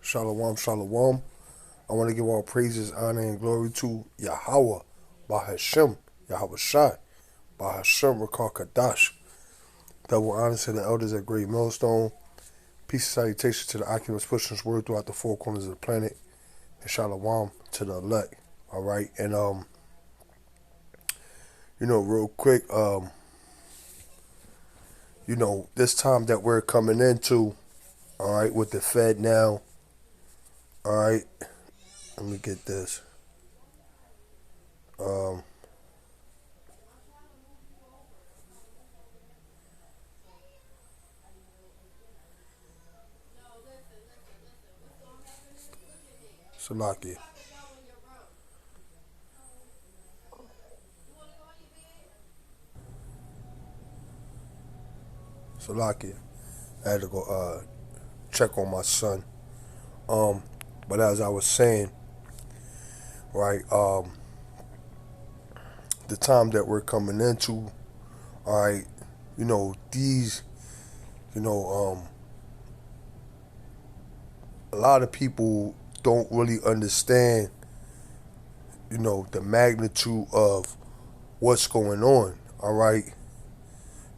Shalom, shalom. I want to give all praises, honor, and glory to Yahweh, Bahashem, Yahweh Shai, Bahashem, Rakar Kadash. Double honor to the elders at Great Millstone. Peace and salutation to the occupants pushing this word throughout the four corners of the planet. And shalom to the elect. All right, and real quick, this time that we're coming into, all right, with the Fed now. All right, let me get this. Salakia. Salakia. I had to go check on my son. But as I was saying, right, the time that we're coming into, all right, these, a lot of people don't really understand, the magnitude of what's going on, all right?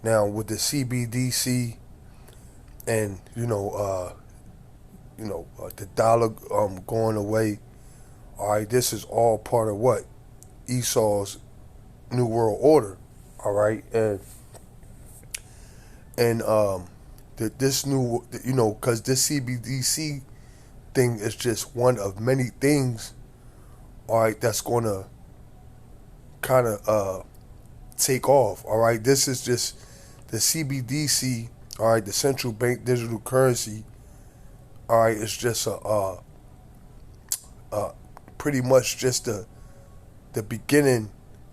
Now, with the CBDC and, the dollar going away, all right, this is all part of what? Esau's New World Order, all right? And this new, because this CBDC thing is just one of many things, all right, that's going to kind of take off, all right? This is just the CBDC, all right, the central bank digital currency, all right, it's just pretty much just the beginning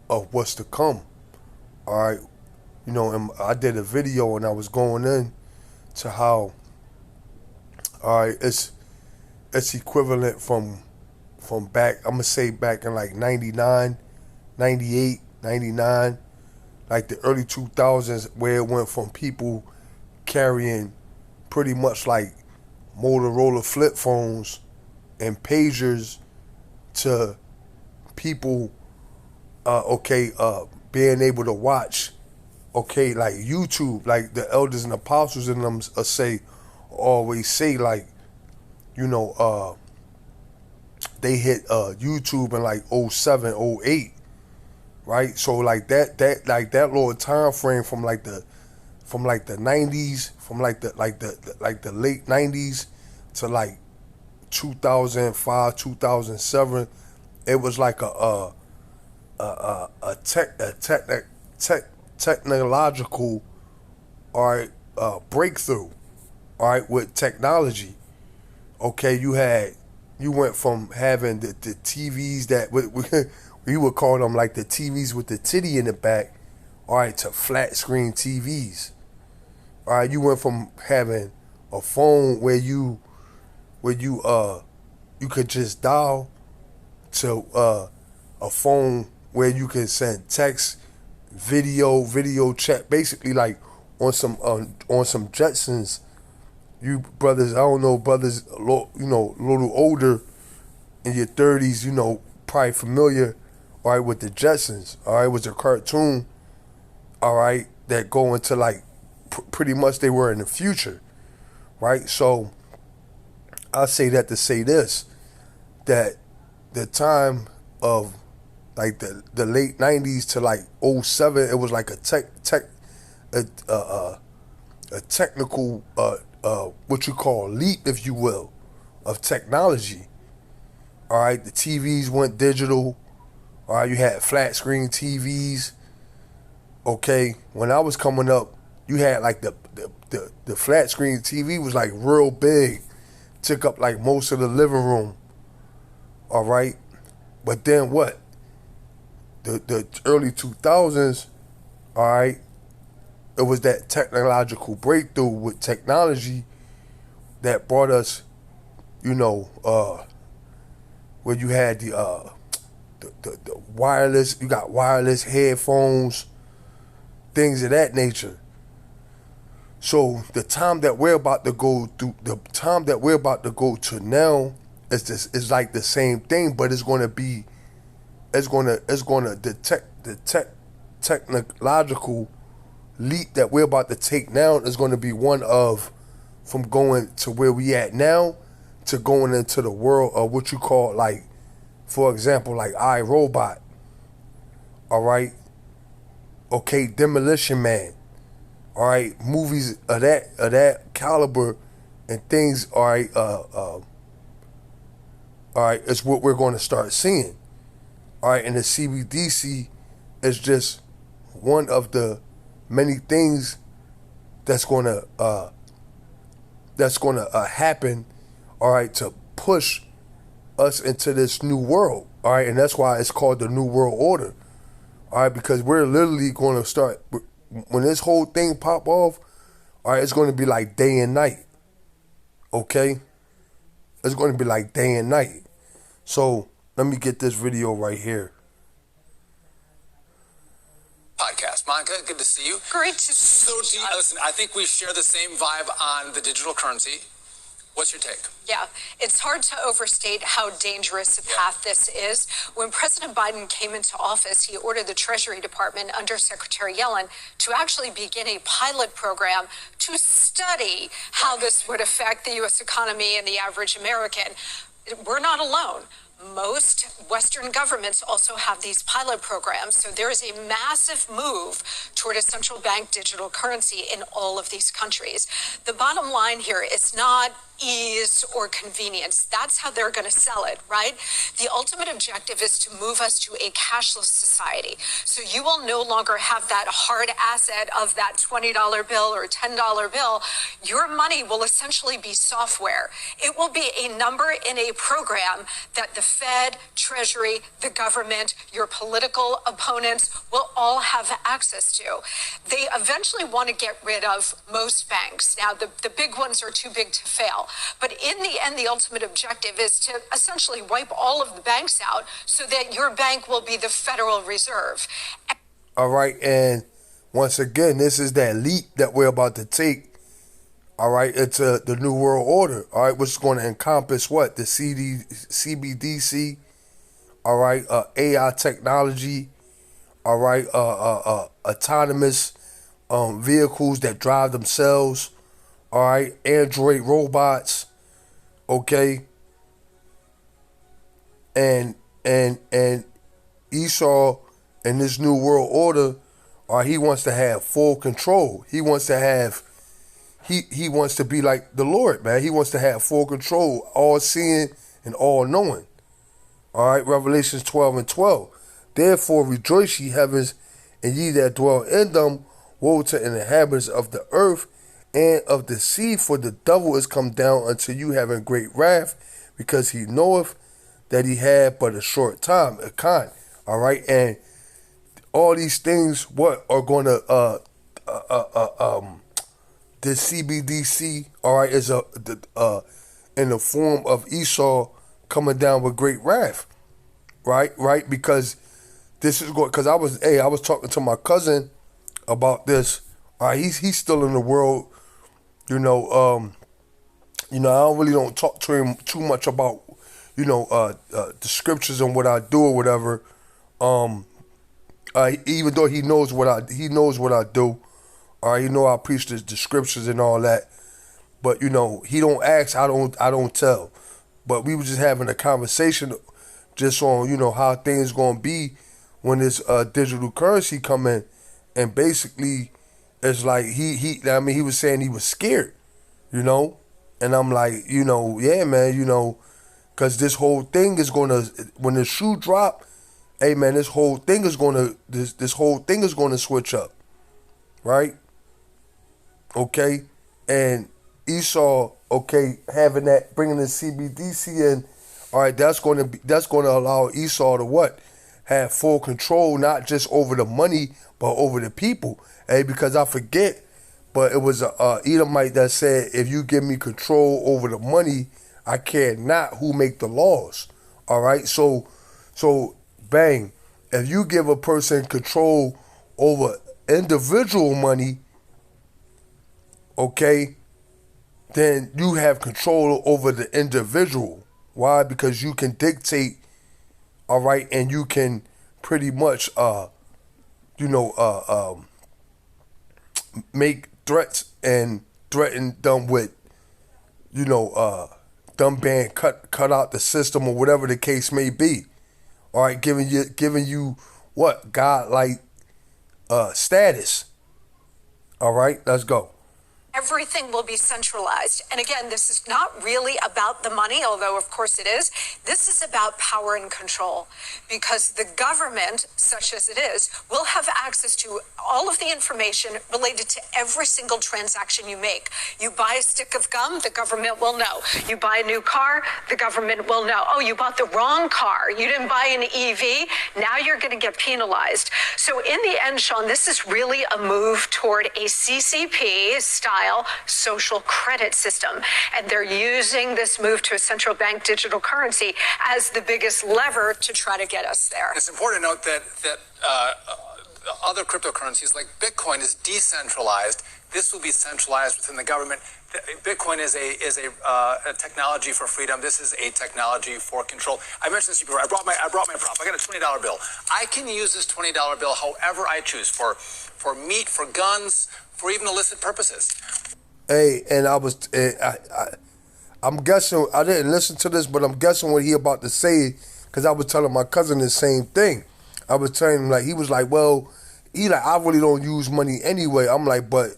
of what's to come, all right? And I did a video and I was going in to how, all right, it's equivalent from back, I'm going to say back in like 99, 98, 99, like the early 2000s, where it went from people carrying pretty much like Motorola flip phones and pagers to people, being able to watch, like YouTube, like the elders and apostles in them always say, like, they hit YouTube in like '07, '08, right? So like that little time frame from like the 90s, from like the late 90s to like 2005, 2007, it was like a technological, all right, breakthrough, all right, with technology. Okay, you went from having the TVs that we would call them like the TVs with the titty in the back, all right, to flat screen TVs. All right, you went from having a phone where you could just dial to a phone where you can send text, video chat, basically like on some Jetsons. You brothers, I don't know, brothers, a little older in your 30s, probably familiar, all right, with the Jetsons. All right, it was a cartoon, all right, that go into like pretty much they were in the future, right? So I say that to say this, that the time of like the late 90s to like '07, it was like a technical what you call leap, if you will, of technology. All right, the TVs went digital. All right, you had flat screen TVs. Okay, when I was coming up, you had like the flat screen TV was like real big, took up like most of the living room. All right, but then what? The early 2000s, all right, it was that technological breakthrough with technology that brought us, where you had the wireless, you got wireless headphones, things of that nature. So the time that we're about to go through, the time that we're about to go to now is like the same thing, but it's gonna detect the technological leap that we're about to take now is going to be one of from going to where we at now to going into the world of what you call, like, for example, like iRobot. All right, okay, Demolition Man. All right, movies of that caliber and things. All right, it's what we're going to start seeing. All right, and the CBDC is just one of the many things that's gonna happen. All right, to push us into this new world. All right, and that's why it's called the New World Order. All right, because we're literally going to start when this whole thing pop off. All right, it's going to be like day and night. Okay, it's going to be like day and night. So let me get this video right here. Podcast. Monica, good to see you. Great to see you. So, listen, I think we share the same vibe on the digital currency. What's your take? Yeah, it's hard to overstate how dangerous a path this is. When President Biden came into office, he ordered the Treasury Department under Secretary Yellen to actually begin a pilot program to study how this would affect the U.S. economy and the average American. We're not alone. Most Western governments also have these pilot programs. So there is a massive move toward a central bank digital currency in all of these countries. The bottom line here is not ease or convenience. That's how they're going to sell it, right? The ultimate objective is to move us to a cashless society. So you will no longer have that hard asset of that $20 bill or $10 bill. Your money will essentially be software. It will be a number in a program that the Fed, Treasury, the government, your political opponents will all have access to. They eventually want to get rid of most banks. Now, the big ones are too big to fail. But in the end, the ultimate objective is to essentially wipe all of the banks out so that your bank will be the Federal Reserve. All right, and once again, this is that leap that we're about to take. All right, it's the New World Order. All right, which is going to encompass what? The CBDC. All right, AI technology. All right, autonomous vehicles that drive themselves. All right, Android robots. Okay, and Esau in this New World Order, he wants to have full control. He wants to have. He wants to be like the Lord, man. He wants to have full control, all seeing and all knowing. All right, Revelations 12:12. Therefore rejoice, ye heavens, and ye that dwell in them. Woe to the inhabitants of the earth and of the sea, for the devil is come down unto you having great wrath, because he knoweth that he had but a short time, a kind. All right, and all these things, what are going to this CBDC, all right, is in the form of Esau coming down with great wrath, right, because this is going, because I was talking to my cousin about this. All right, he's still in the world. I don't talk to him too much about, the scriptures and what I do or whatever. Even though he knows what I do. All right, I preach the scriptures and all that. But he don't ask, I don't tell. But we were just having a conversation just on, how things gonna be when this digital currency come in, and basically it's like he was saying he was scared, and I'm like, yeah, man, because this whole thing is gonna, when the shoe drop, hey man, this whole thing is gonna switch up, right? Okay, and Esau, okay, having that, bringing the CBDC in, all right, that's going to allow Esau to what? Have full control, not just over the money, but over the people. Hey, because I forget, but it was a Edomite that said, if you give me control over the money, I care not who make the laws. All right, so bang, if you give a person control over individual money, okay, then you have control over the individual. Why? Because you can dictate, all right, and you can pretty much, make threats and threaten them with, them being cut out the system or whatever the case may be. All right, giving you what godlike status. All right, let's go. Everything will be centralized. And again, this is not really about the money, although of course it is. This is about power and control, because the government, such as it is, will have access to all of the information related to every single transaction you make. You buy a stick of gum, the government will know. You buy a new car, the government will know. Oh, you bought the wrong car. You didn't buy an EV. Now you're going to get penalized. So in the end, Sean, this is really a move toward a CCP style social credit system. And they're using this move to a central bank digital currency as the biggest lever to try to get us there. It's important to note that other cryptocurrencies like Bitcoin is decentralized. This will be centralized within the government. Bitcoin is a technology for freedom. This is a technology for control. I mentioned this before. I brought my prop. I got a $20 bill. I can use this $20 bill however I choose, for meat, for guns, for even illicit purposes. Hey, and I'm guessing, I didn't listen to this, but I'm guessing what he about to say, because I was telling my cousin the same thing. I was telling him, like, he was like, well, I really don't use money anyway. I'm like, but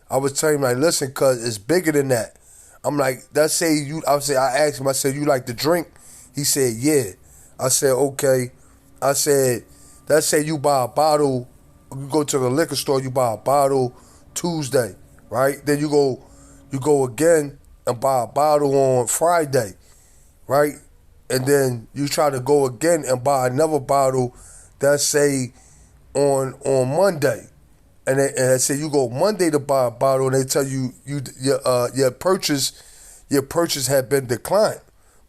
I was telling him, like, listen, cuz it's bigger than that. I'm like, I asked him, I said, you like to drink? He said, yeah. I said, okay. I said, let's say you buy a bottle, you go to the liquor store, you buy a bottle Tuesday, right? Then you go again and buy a bottle on Friday, right? And then you try to go again and buy another bottle, let's say on Monday. And I say you go Monday to buy a bottle, and they tell you your purchase had been declined.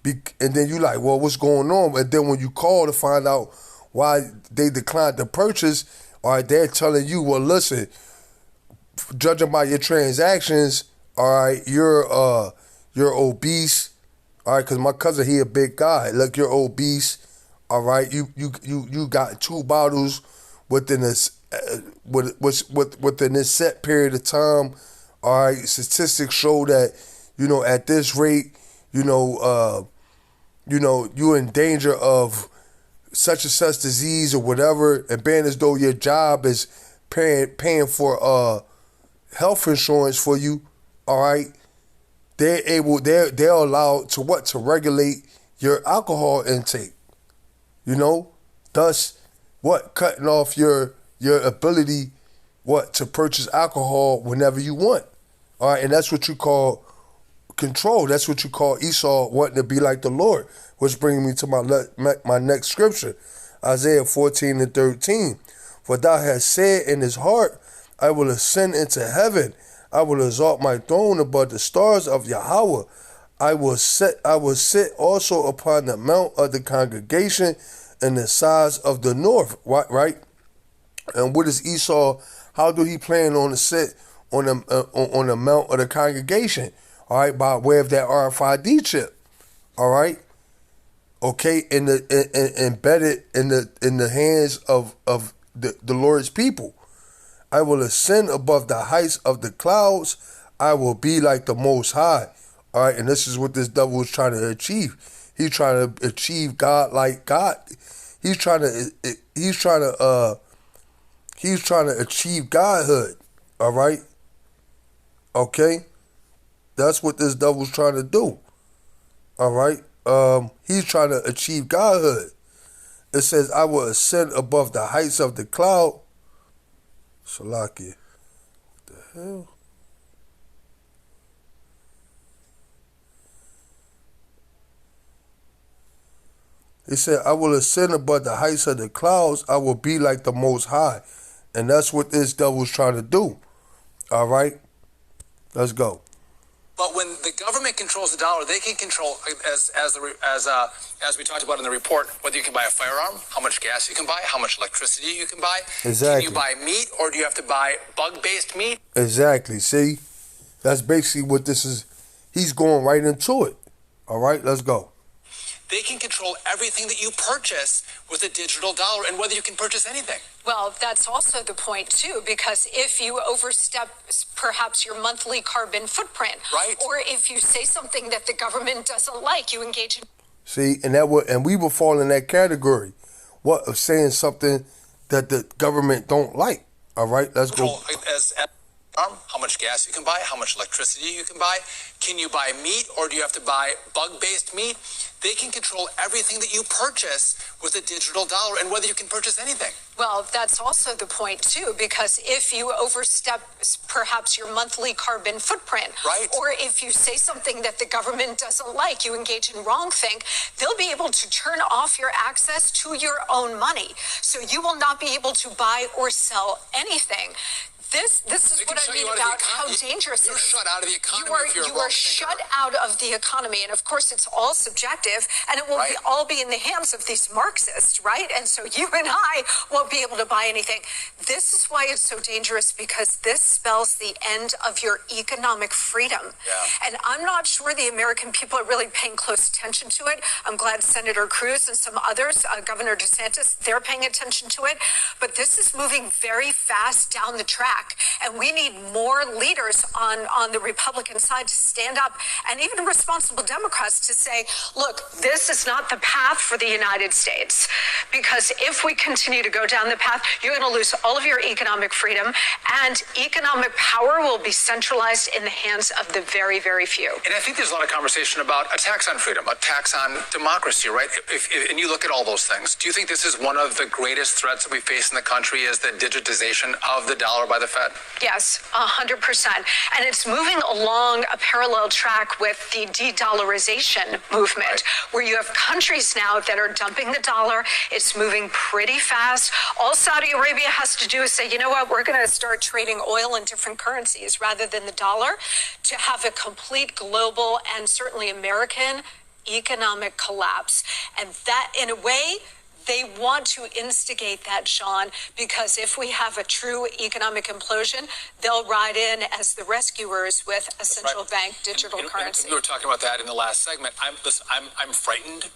And then you like, well, what's going on? And then when you call to find out why they declined the purchase, all right, they're telling you, well, listen, judging by your transactions, all right, you're obese, all right, because my cousin, he a big guy. Look, you're obese, all right. You got 2 bottles within this within this set period of time. All right, statistics show that at this rate, you're in danger of such and such disease or whatever, and being as though your job is paying for health insurance for you. All right, they're allowed to regulate your alcohol intake. Thus cutting off your ability to purchase alcohol whenever you want. All right, and that's what you call control. That's what you call Esau wanting to be like the Lord, which brings me to my next scripture, Isaiah 14:13. For thou hast said in his heart, I will ascend into heaven. I will exalt my throne above the stars of Yahweh. I will sit also upon the mount of the congregation in the sides of the north. Right? And what is Esau? How do he plan on to sit on the mount of the congregation? All right, by way of that RFID chip. All right, okay, embedded in the hands of the Lord's people. I will ascend above the heights of the clouds. I will be like the Most High. All right, and this is what this devil is trying to achieve. He's trying to achieve God like God. He's trying to achieve godhood. All right, okay. That's what this devil's trying to do. All right. He's trying to achieve godhood. It says, I will ascend above the heights of the cloud. Salakia. What the hell? He said, I will ascend above the heights of the clouds. I will be like the Most High. And that's what this devil's trying to do. All right? Let's go. But when the government controls the dollar, they can control, as we talked about in the report, whether you can buy a firearm, how much gas you can buy, how much electricity you can buy. Exactly. Can you buy meat, or do you have to buy bug-based meat? Exactly. See? That's basically what this is. He's going right into it. All right, let's go. They can control everything that you purchase with a digital dollar and whether you can purchase anything. Well, that's also the point, too, because if you overstep perhaps your monthly carbon footprint, right, or if you say something that the government doesn't like, you engage in. See, and we would fall in that category. What, of saying something that the government don't like. All right, let's go. As how much gas you can buy, how much electricity you can buy. Can you buy meat, or do you have to buy bug-based meat? They can control everything that you purchase with a digital dollar and whether you can purchase anything. Well, that's also the point, too, because if you overstep perhaps your monthly carbon footprint, right, or if you say something that the government doesn't like, you engage in wrongthink, they'll be able to turn off your access to your own money. So you will not be able to buy or sell anything. This is what I mean about how dangerous it is. You're shut out of the economy. You are shut out of the economy, and of course it's all subjective, and it will all be in the hands of these Marxists, right? And so you and I won't be able to buy anything. This is why it's so dangerous, because this spells the end of your economic freedom. Yeah. And I'm not sure the American people are really paying close attention to it. I'm glad Senator Cruz and some others, Governor DeSantis, they're paying attention to it. But this is moving very fast down the track. And we need more leaders on the Republican side to stand up, and even responsible Democrats to say, look, this is not the path for the United States. Because if we continue to go down the path, you're going to lose all of your economic freedom, and economic power will be centralized in the hands of the very, very few. And I think there's a lot of conversation about a tax on freedom, a tax on democracy, right? And you look at all those things. Do you think this is one of the greatest threats that we face in the country, is the digitization of the dollar by the Fed? Yes, 100%. And it's moving along a parallel track with the de-dollarization movement, where you have countries now that are dumping the dollar. It's moving pretty fast. All Saudi Arabia has to do is say, you know what, we're going to start trading oil in different currencies rather than the dollar, to have a complete global and certainly American economic collapse. And that, in a way, they want to instigate that, Sean, because if we have a true economic implosion, they'll ride in as the rescuers with a central bank digital currency. And we were talking about that in the last segment. I'm frightened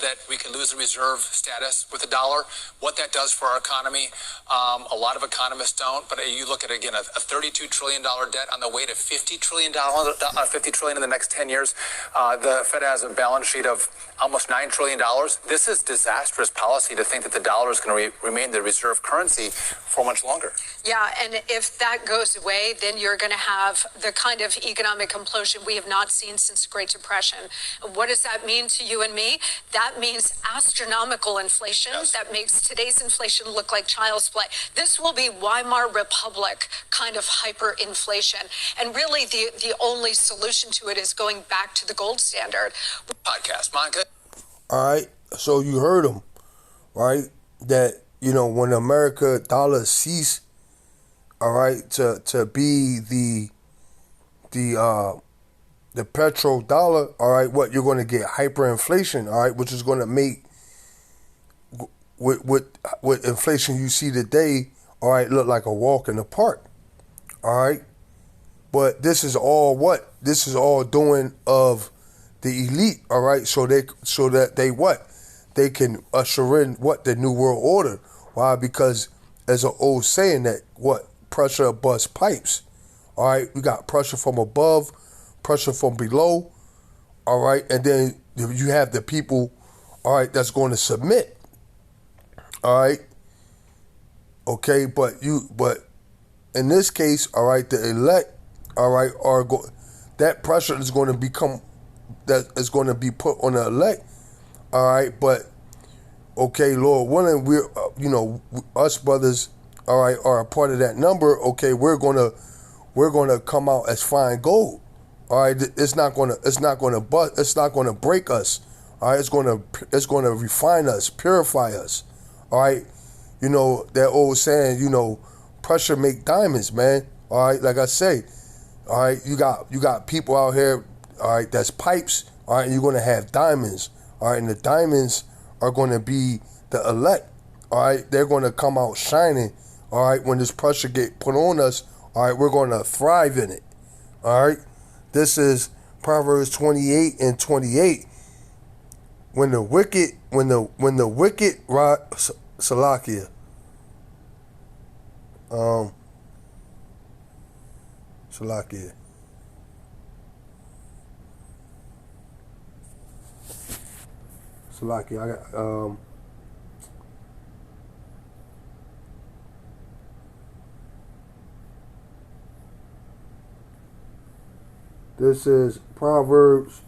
that we could lose the reserve status with the dollar. What that does for our economy, a lot of economists don't. But you look at, again, a $32 trillion debt on the way to $50 trillion in the next 10 years. The Fed has a balance sheet of almost $9 trillion. This is disastrous policy to think that the dollar is going to remain the reserve currency for much longer. Yeah, and if that goes away, then you're going to have the kind of economic implosion we have not seen since the Great Depression. And what does that mean to you and me? That means astronomical inflation. Yes. That makes today's inflation look like child's play. This will be Weimar Republic kind of hyperinflation. And really, the only solution to it is going back to the gold standard. Podcast, Monica. All right, so you heard him, right? That, you know, when America dollar cease, all right, to be the petrodollar, all right, what you're going to get hyperinflation, all right, which is going to make with inflation you see today, all right, look like a walk in the park, all right. But this is all what? This is all doing of the elite, all right. So that they what? They can usher in what? The new world order. Why? Because as an old saying that what? Pressure busts pipes. All right, we got pressure from above, pressure from below. All right, and then you have the people, all right, that's going to submit. All right. Okay, but in this case, all right, the elect, all right, that pressure is going to be put on the elect. All right, but okay, Lord willing, we're us brothers, all right, are a part of that number. Okay, we're gonna come out as fine gold. All right, it's not gonna bust. It's not gonna break us. All right, it's gonna refine us, purify us. All right, you know that old saying, pressure make diamonds, man. All right, like I say, all right, you got people out here, all right, that's pipes. All right, and you're gonna have diamonds. All right, and the diamonds are gonna be the elect. All right, they're gonna come out shining. All right, when this pressure get put on us, all right, we're gonna thrive in it. All right, this is Proverbs 28 and 28. When the wicked Salakia. Salakia. Salakia. I got this is Proverbs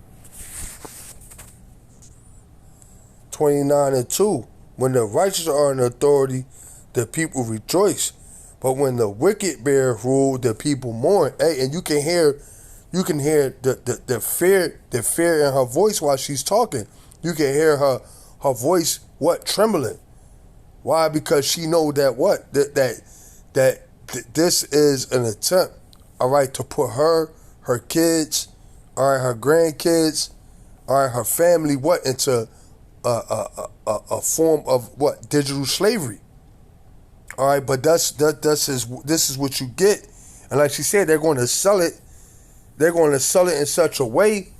29 and 2. When the righteous are in authority, the people rejoice. But when the wicked bear rule, the people mourn. Hey, and you can hear the fear in her voice while she's talking. You can hear her voice trembling. Why? Because she know that that this is an attempt, all right, to put her kids, all right, her grandkids, all right, her family, into a form of digital slavery. All right, but this is what you get, and like she said, they're going to sell it. They're going to sell it in such a way,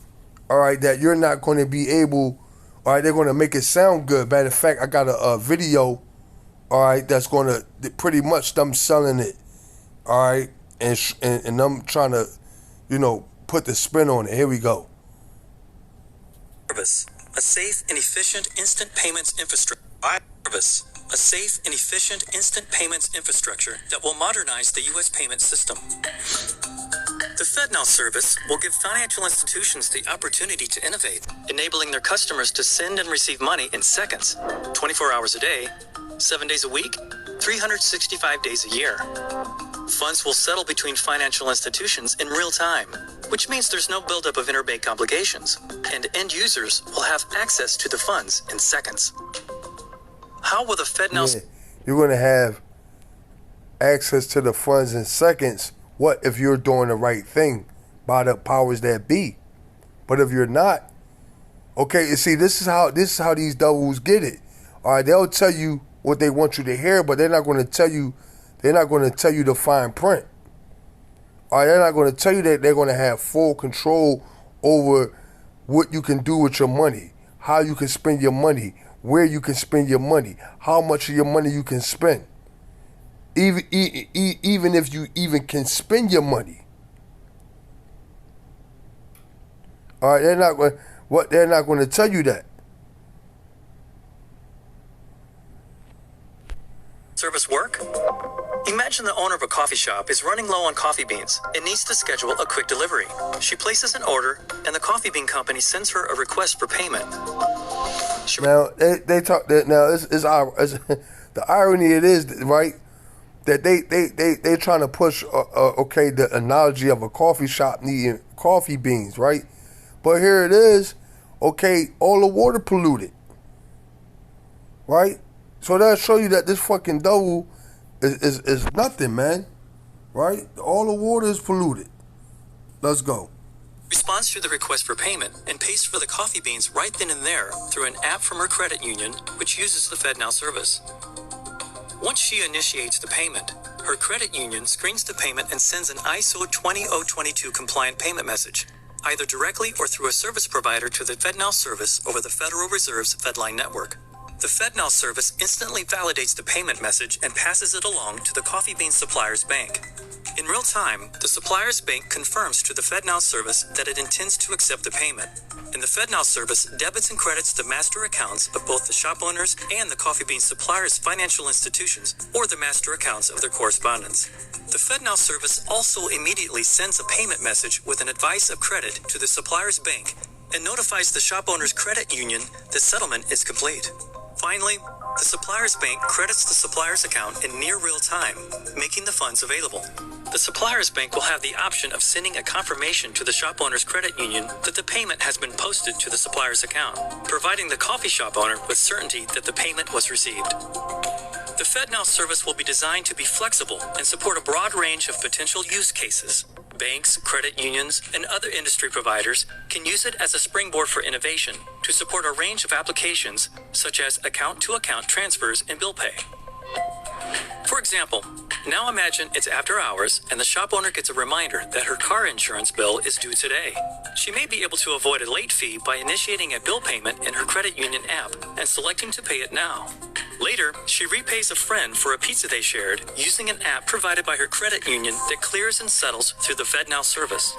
all right, that you're not going to be able. All right, they're going to make it sound good. Matter of fact, I got a video, all right, that's going to pretty much them selling it, all right, and them trying to, put the spin on it. Here we go. Service, a safe and efficient instant payments infrastructure. Service, a safe and efficient instant payments infrastructure that will modernize the U.S. payment system. The FedNow service will give financial institutions the opportunity to innovate, enabling their customers to send and receive money in seconds, 24 hours a day, 7 days a week, 365 days a year. Funds will settle between financial institutions in real time, which means there's no buildup of interbank complications, and end users will have access to the funds in seconds. How will the FedNow... You're going to have access to the funds in seconds. What if you're doing the right thing by the powers that be? But if you're not, okay, you see, this is how these devils get it. All right, they'll tell you what they want you to hear, but they're not going to tell you the fine print. All right, they're not going to tell you that they're going to have full control over what you can do with your money, how you can spend your money, where you can spend your money, how much of your money you can spend. Even if you even can spend your money. All right, they're not going to tell you that. Service work? Imagine the owner of a coffee shop is running low on coffee beans and needs to schedule a quick delivery. She places an order, and the coffee bean company sends her a request for payment. Now they talk that now. It's the irony. It is right that they trying to push the analogy of a coffee shop needing coffee beans, right? But here it is, okay, all the water polluted, right? So that'll show you that this fucking devil is nothing, man, right? All the water is polluted. Let's go. Responds to the request for payment and pays for the coffee beans right then and there through an app from her credit union, which uses the FedNow service. Once she initiates the payment, her credit union screens the payment and sends an ISO 20022 compliant payment message, either directly or through a service provider to the FedNow service over the Federal Reserve's FedLine network. The FedNow service instantly validates the payment message and passes it along to the coffee bean supplier's bank. In real time, the supplier's bank confirms to the FedNow service that it intends to accept the payment, and the FedNow service debits and credits the master accounts of both the shop owners and the coffee bean supplier's financial institutions or the master accounts of their correspondents. The FedNow service also immediately sends a payment message with an advice of credit to the supplier's bank and notifies the shop owner's credit union the settlement is complete. Finally, the supplier's bank credits the supplier's account in near real time, making the funds available. The supplier's bank will have the option of sending a confirmation to the shop owner's credit union that the payment has been posted to the supplier's account, providing the coffee shop owner with certainty that the payment was received. The FedNow service will be designed to be flexible and support a broad range of potential use cases. Banks, credit unions, and other industry providers can use it as a springboard for innovation to support a range of applications such as account-to-account transfers and bill pay. For example, Now imagine it's after hours and the shop owner gets a reminder that her car insurance bill is due today. She may be able to avoid a late fee by initiating a bill payment in her credit union app and selecting to pay it now. Later, she repays a friend for a pizza they shared using an app provided by her credit union that clears and settles through the FedNow service.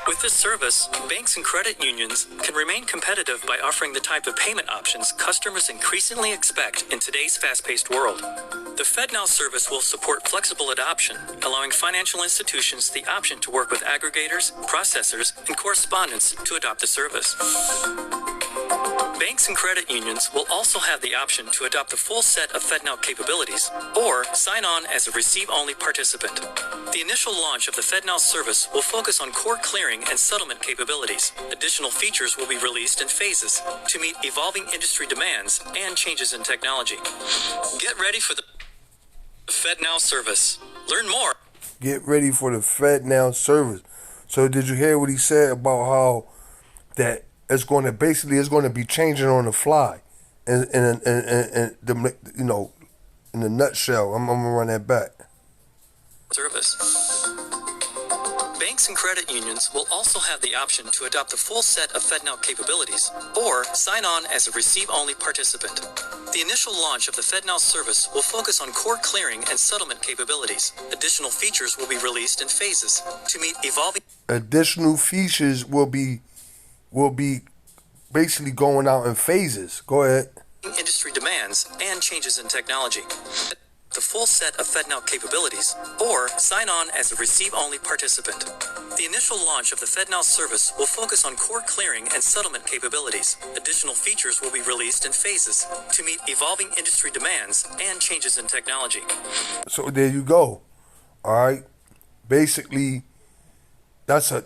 With this service, banks and credit unions can remain competitive by offering the type of payment options customers increasingly expect in today's fast-paced world. The FedNow service will support flexible adoption, allowing financial institutions the option to work with aggregators, processors, and correspondents to adopt the service. Banks and credit unions will also have the option to adopt the full set of FedNow capabilities or sign on as a receive-only participant. The initial launch of the FedNow service will focus on core clearing and settlement capabilities. Additional features will be released in phases to meet evolving industry demands and changes in technology. Get ready for the FedNow service. Learn more. Get ready for the FedNow service. So did you hear what he said about how that it's going to be changing on the fly, and the, you know, in a nutshell. I'm gonna run that back. Service. Banks and credit unions will also have the option to adopt the full set of FedNow capabilities or sign on as a receive-only participant. The initial launch of the FedNow service will focus on core clearing and settlement capabilities. Additional features will be released in phases to meet evolving. Additional features will be basically going out in phases. Go ahead. Industry demands and changes in technology. The full set of FedNow capabilities or sign on as a receive-only participant. The initial launch of the FedNow service will focus on core clearing and settlement capabilities. Additional features will be released in phases to meet evolving industry demands and changes in technology. So there you go. All right. Basically, that's a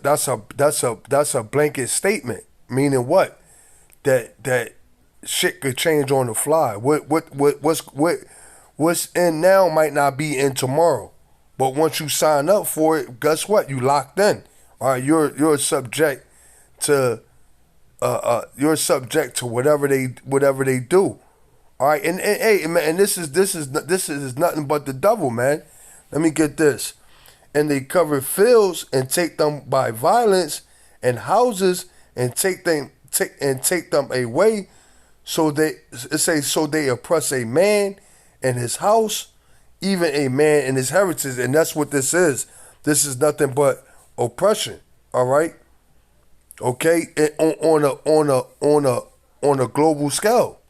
blanket statement. Meaning what? That shit could change on the fly. What's in now might not be in tomorrow. But once you sign up for it, guess what? You locked in. All right, you're subject to whatever they do. All right, and hey man, and this is nothing but the devil, man. Let me get this. And they cover fields and take them by violence and houses and take them away. So they oppress a man and his house, even a man and his heritage, and that's what this is. This is nothing but oppression. All right, okay, and on a global scale.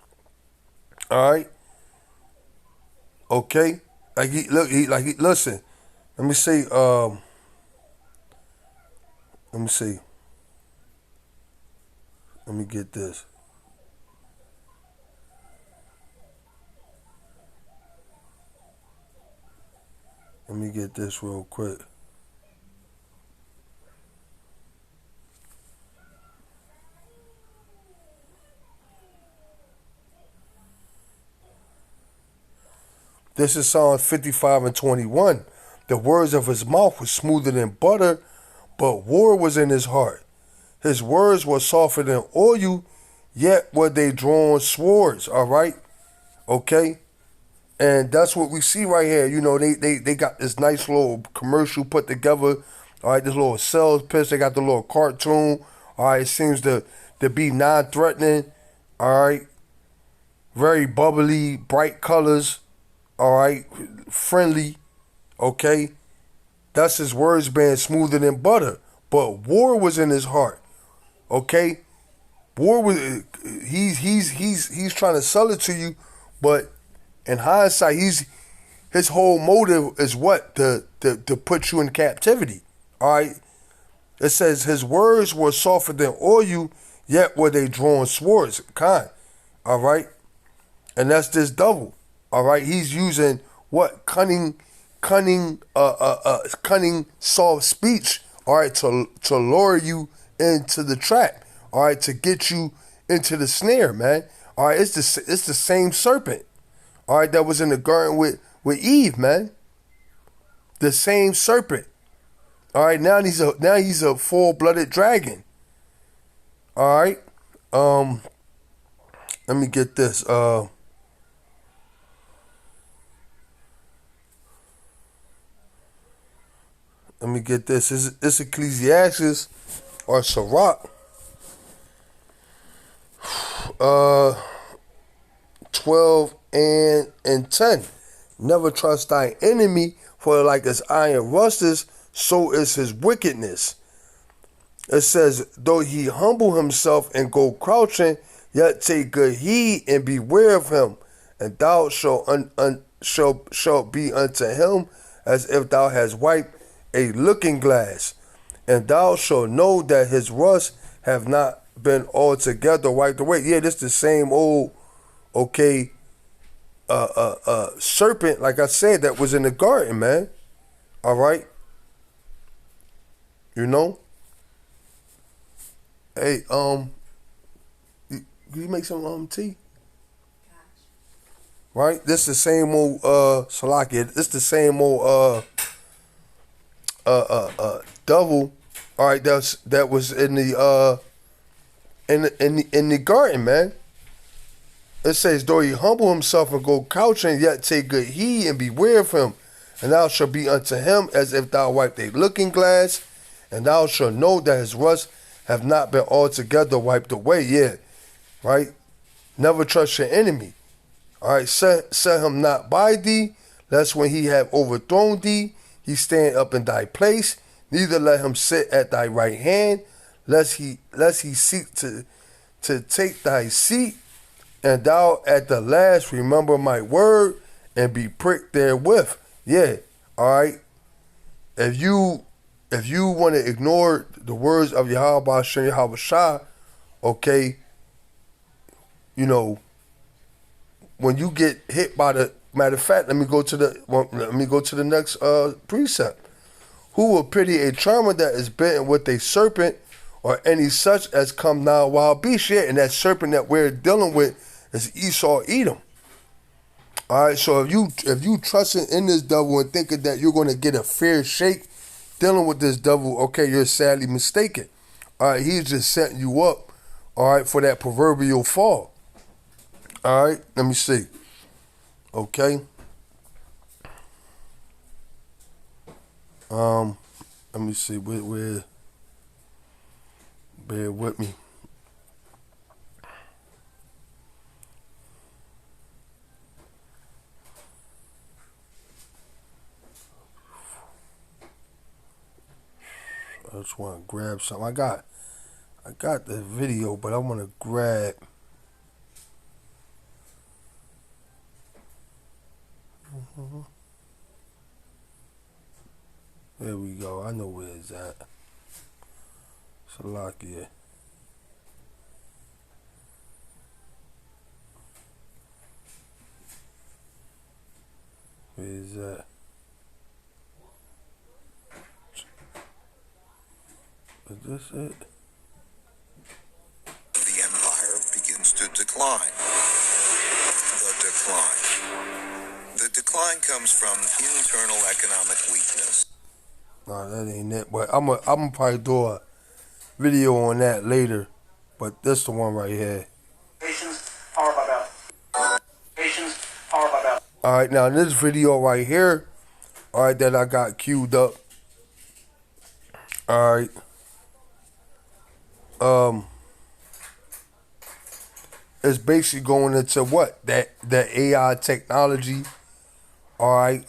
All right, okay. Listen. Let me see. Let me get this. Let me get this real quick. This is Psalms 55 and 21. The words of his mouth were smoother than butter, but war was in his heart. His words were softer than oil, yet were they drawn swords. All right? Okay? And that's what we see right here. You know, they got this nice little commercial put together. All right, this little sales pitch. They got the little cartoon. All right, it seems to be non-threatening. All right, very bubbly, bright colors. All right, friendly. Okay, that's his words being smoother than butter. But war was in his heart. Okay, war was. He's trying to sell it to you, but in hindsight, his whole motive is what? To put you in captivity. All right. It says his words were softer than oil, yet were they drawn swords. All right. And that's this devil. All right. He's using what? Cunning, soft speech. All right. To lure you into the trap. All right. To get you into the snare, man. All right. It's the same serpent. All right, that was in the garden with Eve, man. The same serpent. All right, now he's a full-blooded dragon. All right. Let me get this. Let me get this. It's Ecclesiastes or Sirach. 12 and 10. Never trust thy enemy, for like as iron rusteth, so is his wickedness. It says, though he humble himself and go crouching, yet take good heed and beware of him, and thou shalt be unto him as if thou hast wiped a looking glass, and thou shalt know that his rust have not been altogether wiped away. Yeah, this the same old, okay, serpent, like I said, that was in the garden, man. All right, you know. Hey, you make some tea? Right? This the same old Salakia. This the same old devil. All right, that was in the in the garden, man. It says, though he humble himself and go couching, yet take good heed and beware of him, and thou shalt be unto him as if thou wiped a looking glass, and thou shalt know that his rust have not been altogether wiped away. Yeah, right? Never trust your enemy. All right, set him not by thee, lest when he have overthrown thee, he stand up in thy place. Neither let him sit at thy right hand, lest he seek to take thy seat. And thou at the last remember my word and be pricked therewith. Yeah, all right. If you want to ignore the words of Yahweh Shem Yahweh Shah, okay, you know, when you get hit by the matter of fact, let me go to the next precept. Who will pity a charmer that is bitten with a serpent, or any such as come now wild beast? Yeah, and that serpent that we're dealing with is Esau Edom. All right, so if you trusting in this devil and thinking that you're going to get a fair shake dealing with this devil, okay, you're sadly mistaken. All right, he's just setting you up, all right, for that proverbial fall. All right, let me see. Okay. Let me see where bear with me. I just want to grab something. I got the video, but I want to grab. There we go. I know where it's at. Salakia. Where is that? Is this it? The empire begins to decline. The decline comes from internal economic weakness. No, that ain't it. But I'm gonna probably do a video on that later. But this the one right here. All right, now this video right here, all right, that I got queued up. All right. It's basically going into what? That AI technology, all right,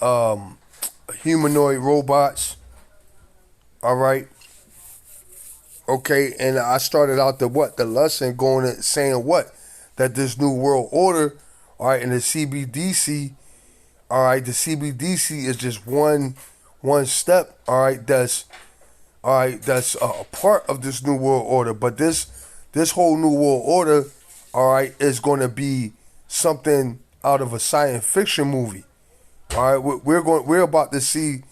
humanoid robots, all right, okay, and I started out the lesson going and saying what? That this new world order, all right, and the CBDC, all right, the CBDC is just one step, all right, that's a part of this new world order, but this whole new world order, all right, is going to be something out of a science fiction movie. All right, we're about to see,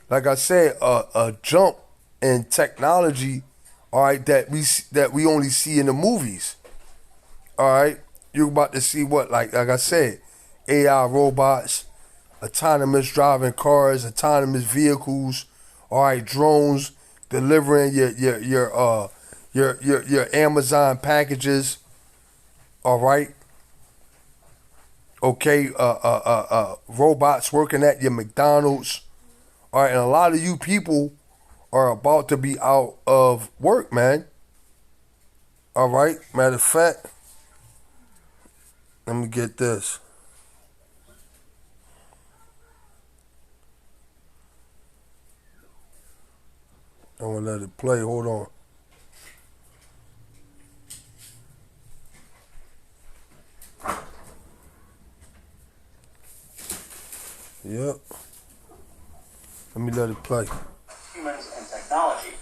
like I said, a jump in technology. All right, that we only see in the movies. All right, you're about to see what, like I said, AI robots, autonomous driving cars, autonomous vehicles. All right, drones delivering your Amazon packages. All right. Okay. Robots working at your McDonald's. All right. And a lot of you people are about to be out of work, man. All right. Matter of fact, let me get this. I'm gonna let it play. Hold on. Yep. Let me let it play. Humans and technology.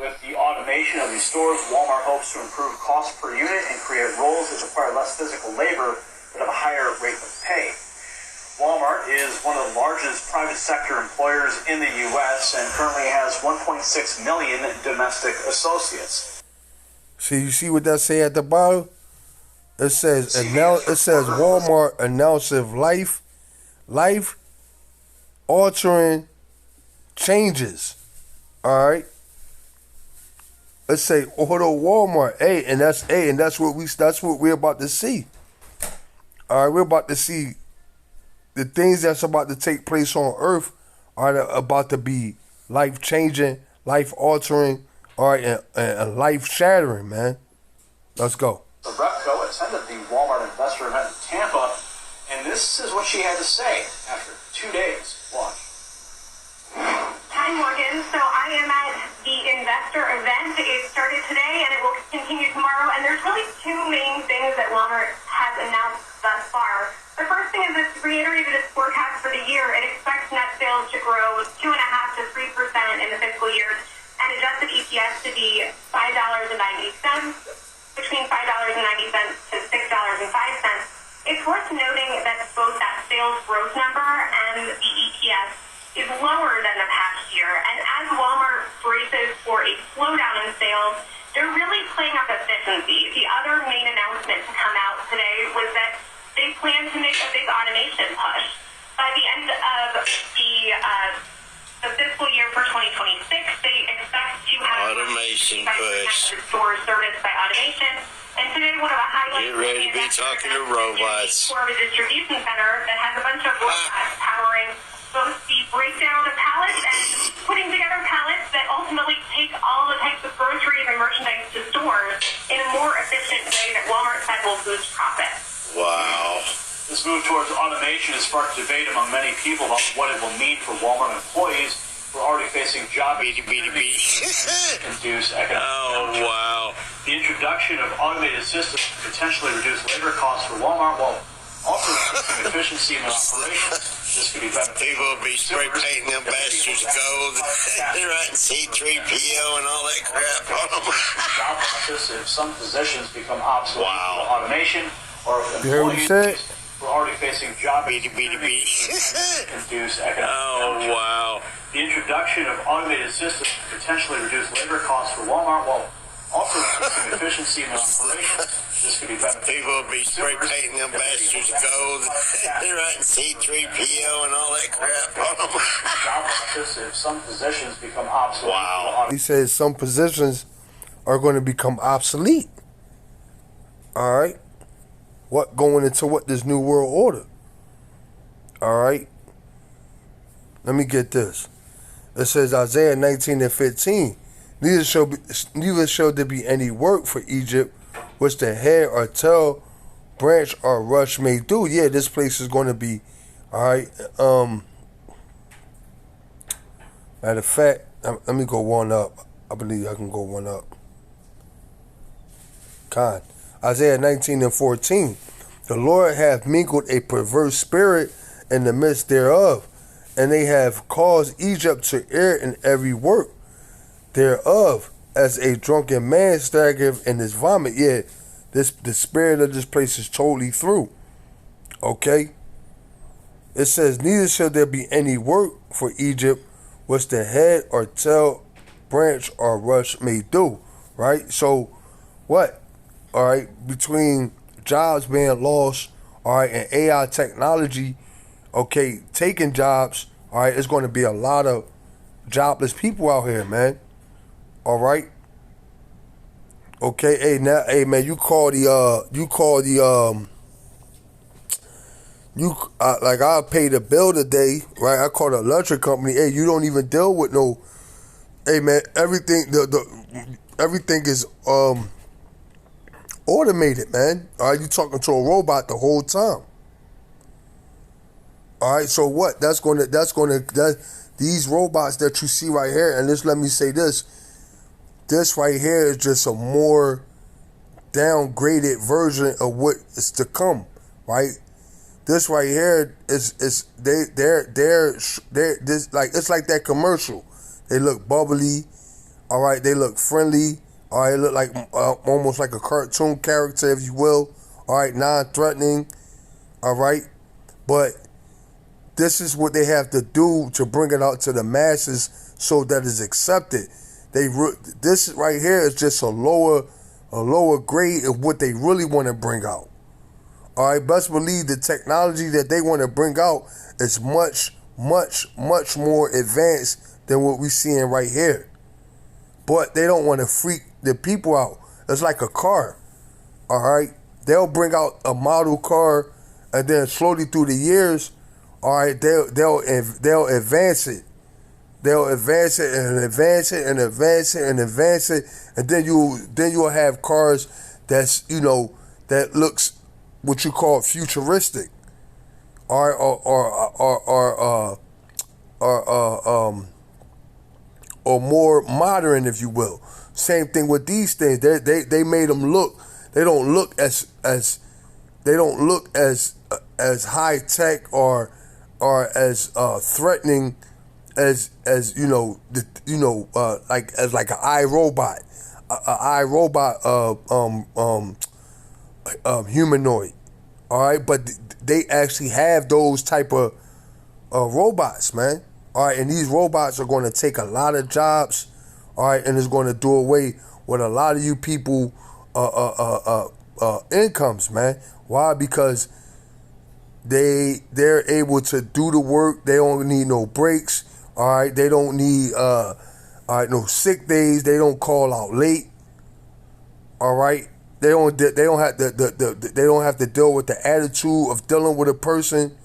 With the automation of these stores, Walmart hopes to improve cost per unit and create roles that require less physical labor but have a higher rate of pay. Walmart is one of the largest private sector employers in the U.S. and currently has 1.6 million domestic associates. See, you see what that say at the bottom? It says Walmart announces life altering changes. All right. Let's say auto Walmart. And that's what we're about to see. All right, we're about to see the things that's about to take place on Earth are about to be life changing, life altering, all right, and life shattering, man. Let's go. The Repco attended the Walmart investor event in Tampa, and this is what she had to say after 2 days. Watch. Hi, Morgan. So I am at the investor event. It started today and it will continue tomorrow. And there's really two main things that Walmart has announced thus far. The first thing is it's reiterated its forecast for the year. It expects net sales to grow 2.5% to 3% in the fiscal year and adjusted EPS to be $5.90, between $5.90 to $6.05. It's worth noting that both that sales growth number and the EPS is lower than the past year. And as Walmart braces for a slowdown in sales, they're really playing up efficiency. The other main announcement to come out today was that they plan to make a big automation push. By the end of the fiscal year for 2026, they expect to have automation push. Stores serviced by automation. And today, one of the highlights. Get ready to be talking to robots. For the distribution center that has a bunch of robots powering both the breakdown of pallets and putting together pallets that ultimately take all the types of groceries and merchandise to stores in a more efficient way that Walmart said will boost profits. Wow. This move towards automation has sparked debate among many people about what it will mean for Walmart employees who are already facing job induced economic Oh, wow. The introduction of automated systems could potentially reduce labor costs for Walmart while also increasing efficiency in their operations. This could be beneficial. People will be spray painting them bastards gold. They're writing C3PO and all that crap on them. Job process if some positions become obsolete for automation or if You heard what he said? we're already facing job induced economic Oh, wow. The introduction of automated systems could potentially reduce labor costs for Walmart while also increasing efficiency in their operations. This could be beneficial. People will be spray painting them bastards gold. They're writing C3PO and all that crap on them. Job process if some positions become obsolete. Wow. He says some positions are going to become obsolete. All right. What going into what this new world order? All right. Let me get this. It says Isaiah 19:15. Neither shall there be any work for Egypt, which the head or tail, branch or rush may do. Yeah, this place is going to be, all right. Matter of fact, let me go one up. I believe I can go one up. God. Isaiah 19:14. The Lord hath mingled a perverse spirit in the midst thereof, and they have caused Egypt to err in every work thereof, as a drunken man staggereth in his vomit. Yeah, the spirit of this place is totally through. Okay? It says, neither shall there be any work for Egypt, which the head or tail, branch or rush may do. Right? So, what? All right, between jobs being lost, all right, and AI technology, okay, taking jobs, all right, it's going to be a lot of jobless people out here, man. All right. Okay, hey man, I paid a bill today, right? I called an electric company. Hey, you don't even deal with no Hey man, everything everything is automated, man. All right, you talking to a robot the whole time. All right, so what? These robots that you see right here, and just let me say this. This right here is just a more downgraded version of what is to come, right? This right here is they're this, like, it's like that commercial. They look bubbly, all right. They look friendly, all right. They look like almost like a cartoon character, if you will, all right. Non-threatening, all right. But this is what they have to do to bring it out to the masses so that it's accepted. This right here is just a lower grade of what they really want to bring out. All right, best believe the technology that they want to bring out is much, much, much more advanced than what we're seeing right here. But they don't want to freak the people out. It's like a car. All right, they'll bring out a model car, and then slowly through the years, all right, they'll advance it. They'll advance it and advance it and advance it and advance it, and then you'll have cars that's, you know, that looks what you call futuristic, or more modern, if you will. Same thing with these things. They made them look. They don't look as high tech or as threatening as you know, like an iRobot, humanoid. All right, but they actually have those type of robots, man. All right, and these robots are going to take a lot of jobs. All right, and it's going to do away with a lot of you people incomes, man. Why? Because they're able to do the work. They don't need no breaks. All right, they don't need no sick days. They don't call out late. All right, they don't have to deal with the attitude of dealing with a person.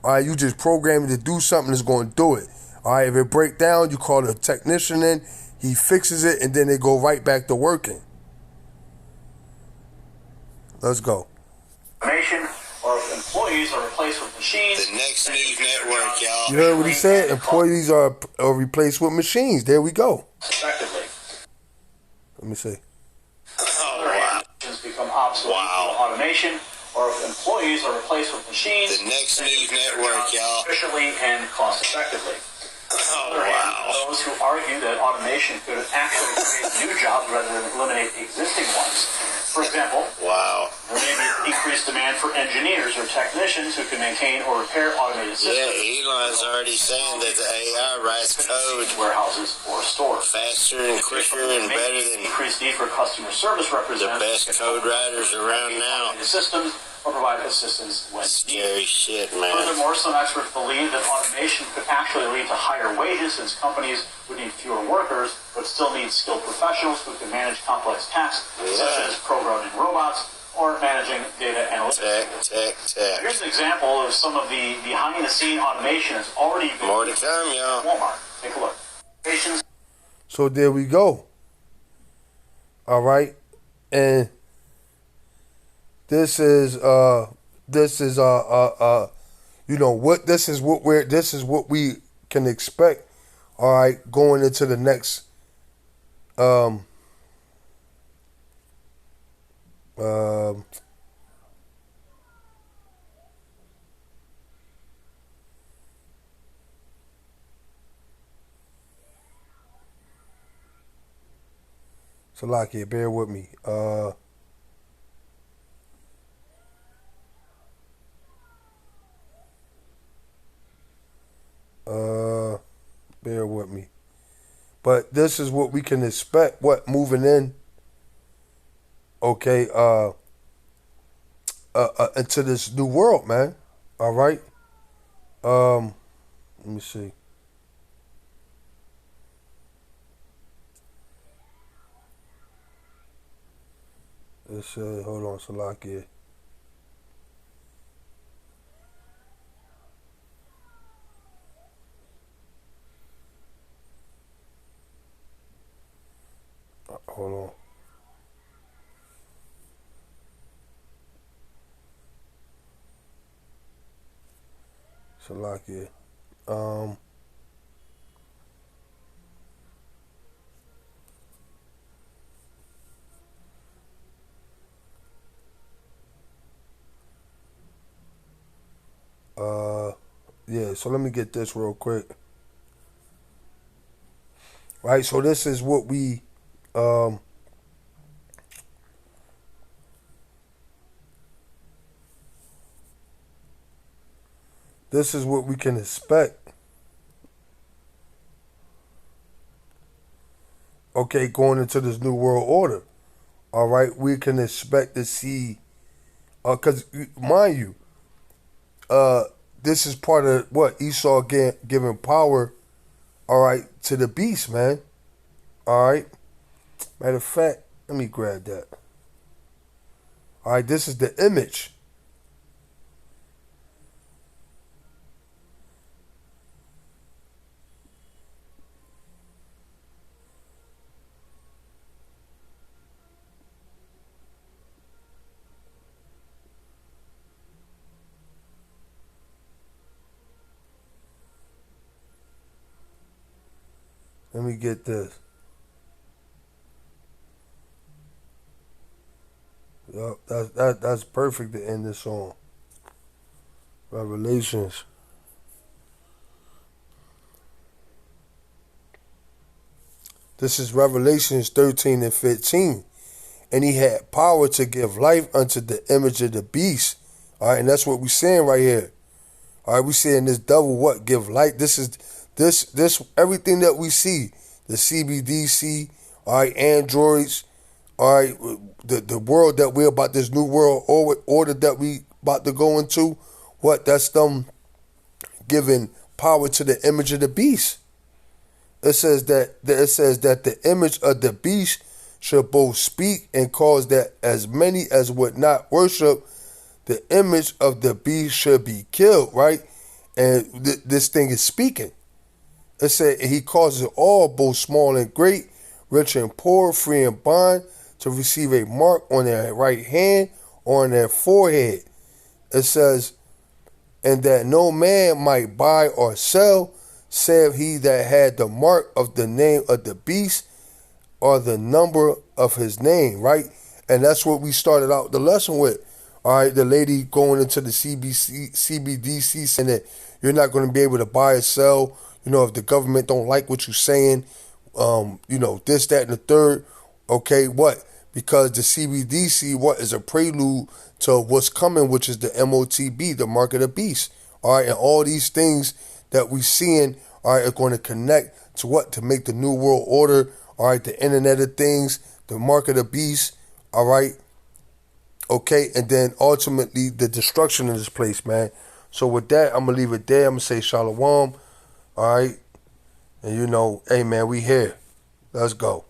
All right, you just program it to do something, it's going to do it. All right, if it break down, you call a technician in, he fixes it, and then they go right back to working. Let's go. Automation, or if employees are replaced with machines. The next news network, y'all. You heard what he said? Employees are replaced with machines. There we go. Effectively. Let me see. Oh, wow. Become obsolete through automation, or if employees are replaced with machines. The next news network, y'all. Efficiently and cost effectively. Oh, wow. Those who argue that automation could actually create new jobs rather than eliminate existing ones. For example, wow, there may be increased demand for engineers or technicians who can maintain or repair automated systems. Yeah, Elon's already saying that the AI writes code warehouses or stores faster and quicker and better than increased need for customer service representatives. The best code writers around now. Systems or provide assistance when scary shit, man. Furthermore, some experts believe that automation could actually lead to higher wages since companies would need fewer workers, but still need skilled professionals who can manage complex tasks, such as programming robots or managing data analytics. Tech. Here's an example of some of the behind-the-scene automation that's already been more to come, y'all. Walmart. Take a look. So there we go. All right, and this is you know what, this is what we can expect. All right, going into the next Salakia, bear with me. Bear with me. But this is what we can expect, moving in, okay, into this new world, man. All right. Let me see. Let's hold on, Salakia. Hold on. Salakia. Yeah, so let me get this real quick. Right, so this is what we this is what we can expect. Okay, going into this new world order. All right, we can expect to see, because mind you, this is part of what Esau giving power, all right, to the beast, man. All right. Matter of fact, let me grab that. All right, this is the image. Let me get this. Yep, that's perfect to end this on. Revelations. This is Revelations 13 and 15. And he had power to give life unto the image of the beast. All right, and that's what we're saying right here. All right, we saying this devil what? Give life. This is this everything that we see. The CBDC, all right, androids, all right, the world that we're about, this new world order that we about to go into, what? That's them giving power to the image of the beast. It says that the image of the beast should both speak and cause that as many as would not worship the image of the beast should be killed, right? And this thing is speaking. It said he causes all, both small and great, rich and poor, free and bond, to receive a mark on their right hand or on their forehead. It says, and that no man might buy or sell, save he that had the mark of the name of the beast or the number of his name, right? And that's what we started out the lesson with. All right, the lady going into the CBDC saying that you're not going to be able to buy or sell, you know, if the government don't like what you're saying, you know, this, that, and the third. Okay, what? Because the CBDC, what, is a prelude to what's coming, which is the MOTB, the mark of the beast. All right, and all these things that we're seeing, all right, are going to connect to what? To make the new world order, all right, the Internet of Things, the mark of the beast, all right, okay, and then ultimately the destruction of this place, man. So with that, I'm going to leave it there. I'm going to say shalom, all right, and you know, hey, man, we here. Let's go.